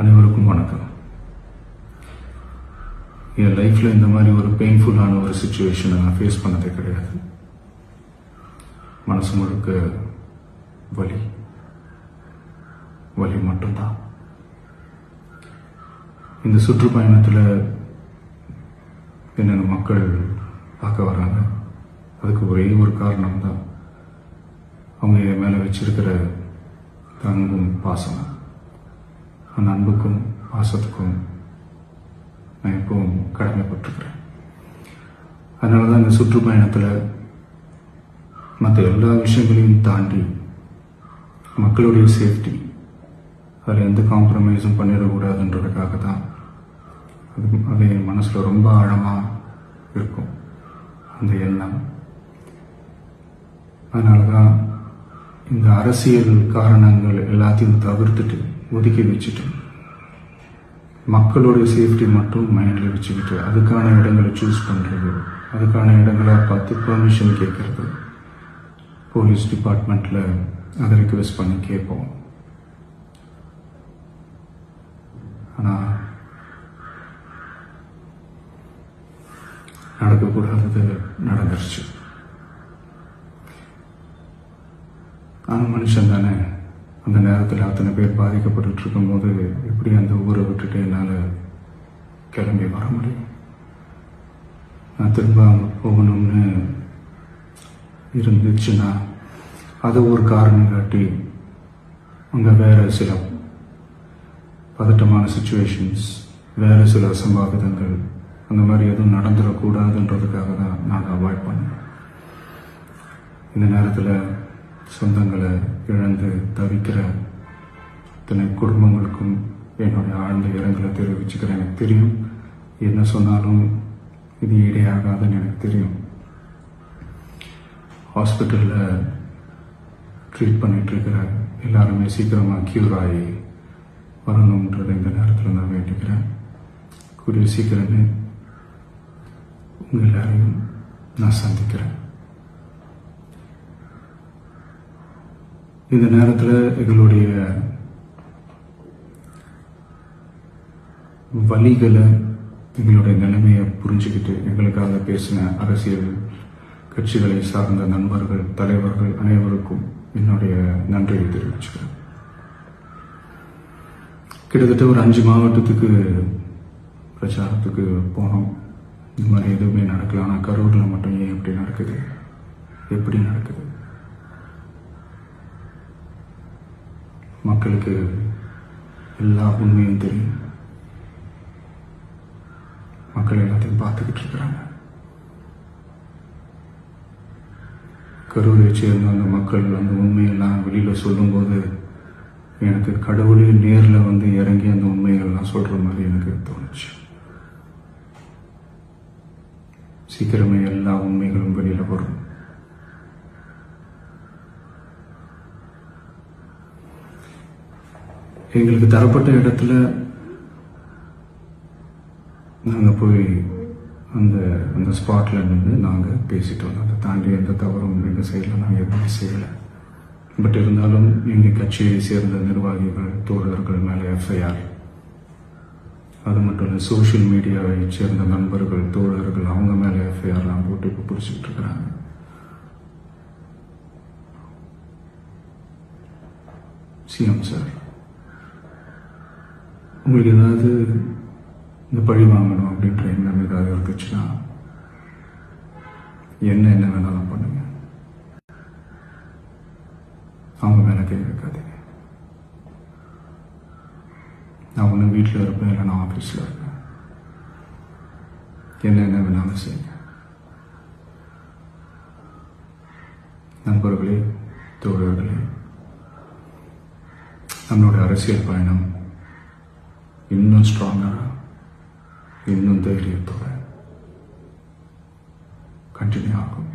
அனைவருக்கும் வணக்கம். என் லைஃப்பில் இந்த மாதிரி ஒரு பெயின்ஃபுல்லான ஒரு சுச்சுவேஷனை நான் ஃபேஸ் பண்ணதே கிடையாது. மனசு முழுக்க வலி வலி மட்டும்தான். இந்த சுற்றுப்பயணத்தில் என்னென்ன மக்கள் பார்க்க வராங்க, அதுக்கு ஒரே ஒரு காரணம் தான் அவங்க என் மேலே வச்சிருக்கிற அன்பும் பாசம். அந்த அன்புக்கும் பாசத்துக்கும் நான் எப்பவும் கடமைப்பட்டிருக்கிறேன். அதனால தான் இந்த சுற்றுப்பயணத்தில் மற்ற எல்லா விஷயங்களையும் தாண்டி மக்களுடைய சேஃப்டி, அதில் எந்த காம்ப்ரமைஸும் பண்ணிடக்கூடாதுன்றதுக்காக தான் அது என் மனசில் ரொம்ப ஆழமாக இருக்கும் அந்த எண்ணம். அதனால தான் இந்த அரசியல் காரணங்கள் எல்லாத்தையும் தவிர்த்துட்டு ஒதுக்கி வச்சுட்டு மக்களுடைய சேஃப்டி மட்டும் மைண்டில் வச்சுக்கிட்டு அதுக்கான இடங்களை சூஸ் பண்ணுறது, அதுக்கான இடங்களை பார்த்து பெர்மிஷன் கேட்கறது, போலீஸ் டிபார்ட்மெண்ட்டில் அதை ரிக்வெஸ்ட் பண்ணி கேட்போம். ஆனால் நடக்கக்கூடாதது நடந்துருச்சு. நான் மனுஷன் தானே. அந்த நேரத்தில் அத்தனை பேர் பாதிக்கப்பட்டு இருக்கும்போது எப்படி அந்த ஊரை விட்டுட்டு என்னால் கிளம்பி வர முடியும்? நான் திரும்ப அங்கே போகணும்னு இருந்துச்சுன்னா அதை ஒரு காரணம் காட்டி அங்கே வேறு சில பதட்டமான சுச்சுவேஷன்ஸ், வேறு சில அசம்பாவிதங்கள் அந்த மாதிரி எதுவும் நடந்துடக்கூடாதுன்றதுக்காக தான் நான் அவாய்ட் பண்ணேன். இந்த நேரத்தில் சொந்தங்களை இழந்து தவிக்கிற இத்தனை குடும்பங்களுக்கும் என்னுடைய ஆழ்ந்த இரங்கலை தெரிவிச்சுக்கிறேன். எனக்கு தெரியும், என்ன சொன்னாலும் இது ஈடையாகாதுன்னு எனக்கு தெரியும். ஹாஸ்பிட்டலில் ட்ரீட் பண்ணிகிட்ருக்கிற எல்லாருமே சீக்கிரமாக க்யூர் ஆகி வரணுன்றதை இந்த நேரத்தில் நான் வேண்டிக்கிறேன். கூடிய சீக்கிரமே உங்கள் எல்லாரையும் நான் சந்திக்கிறேன். இந்த நேரத்தில் எங்களுடைய வலிகளை, எங்களுடைய நிலைமையை புரிஞ்சுக்கிட்டு எங்களுக்காக பேசின அரசியல் கட்சிகளை சார்ந்த நண்பர்கள், தலைவர்கள் அனைவருக்கும் என்னுடைய நன்றியை தெரிவிச்சுக்கிறேன். கிட்டத்தட்ட ஒரு 5 மாவட்டத்துக்கு பிரச்சாரத்துக்கு போனோம். இந்த மாதிரி எதுவுமே நடக்கல. ஆனால் கரூரில் மட்டும் ஏன் எப்படி நடக்குது, எப்படி நடக்குது? மக்களுக்கு எல்லா உண்மையும் தெரியும். மக்கள் எல்லாத்தையும் பார்த்துக்கிட்டு இருக்கிறாங்க. கரூரை சேர்ந்த அந்த மக்கள் அந்த உண்மையெல்லாம் வெளியில் சொல்லும்போது எனக்கு கடவுளே நேரில் வந்து இறங்கி அந்த உண்மைகள்லாம் சொல்கிற மாதிரி எனக்கு தோணுச்சு. சீக்கிரமே எல்லா உண்மைகளும் வெளியில் வரும். எங்களுக்கு தரப்பட்ட இடத்துல நாங்கள் போய் அந்த ஸ்பாட்டில் நின்று நாங்கள் பேசிட்டோம். அதை தாண்டி எந்த தவறும் எங்கள் சைடில் நாங்கள் எதுவுமே செய்யலை. பட் இருந்தாலும் எங்கள் கட்சியை சேர்ந்த நிர்வாகிகள், தோழர்கள் மேலே எஃப்ஐஆர், அது மட்டும் இல்லை சோஷியல் மீடியாவை சேர்ந்த நண்பர்கள், தோழர்கள் அவங்க மேலே எஃப்ஐஆர்லாம் போட்டு இப்போ பிடிச்சிட்டு இருக்கிறாங்க. சிஎம் சார், உங்களுக்கு ஏதாவது இந்த பழி வாங்கணும் அப்படின்ற எண்ணம் ஏதாவது இருந்துச்சுன்னா என்ன வேணாலும் பண்ணுங்க. அவங்க மேலே கை வைக்காதீங்க. நான் ஒன்று வீட்டில் இருப்பேன், இல்லை நான் ஆஃபீஸில் இருப்பேன். என்ன வேணாலும் செய்யுங்க. நண்பர்களே, தோழர்களே, நம்மளோட அரசியல் பயணம் இன்னும் ஸ்ட்ராங்கராக, இன்னும் தைரியத்தோட கண்டினியூ ஆகும்.